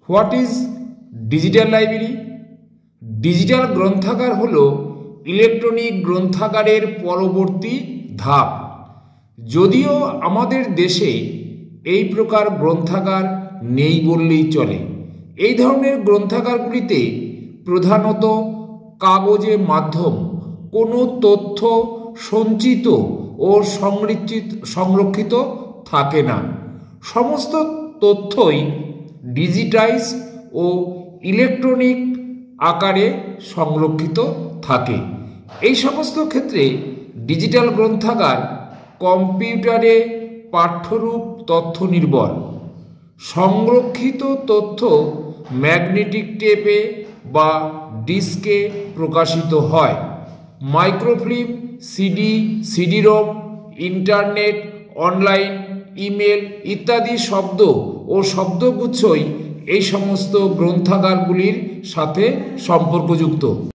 What is digital library? Digital গ্রন্থাগার হলো electronic গ্রন্থাগারের পরবর্তী ধাপ। যদিও আমাদের দেশে এই প্রকার গ্রন্থাগার নেই বললেই চলে। এই ধরনের গ্রন্থাগারগুলিতে প্রধানত কাগজে মাধ্যম কোনো তথ্য সঞ্চিত ও সংরক্ষিত থাকে না। সমস্ত তথ্যই ডিজিটাইজ ও ইলেকট্রনিক আকারে সংরক্ষিত থাকে। এই সমস্ত ক্ষেত্রে ডিজিটাল গ্রন্থাগার কম্পিউটারে পাঠ্যরূপ তথ্য নির্ভর। সংরক্ষিত তথ্য ম্যাগনেটিক টেপে বা ডিস্কে প্রকাশিত হয়। মাইক্রোফিল্ম, সিডি-রম, ইন্টারনেট, অনলাইন, ইমেল ইত্যাদি শব্দ ও শব্দগুচ্ছই এই সমস্ত গ্রন্থাগারগুলির সাথে সম্পর্কযুক্ত।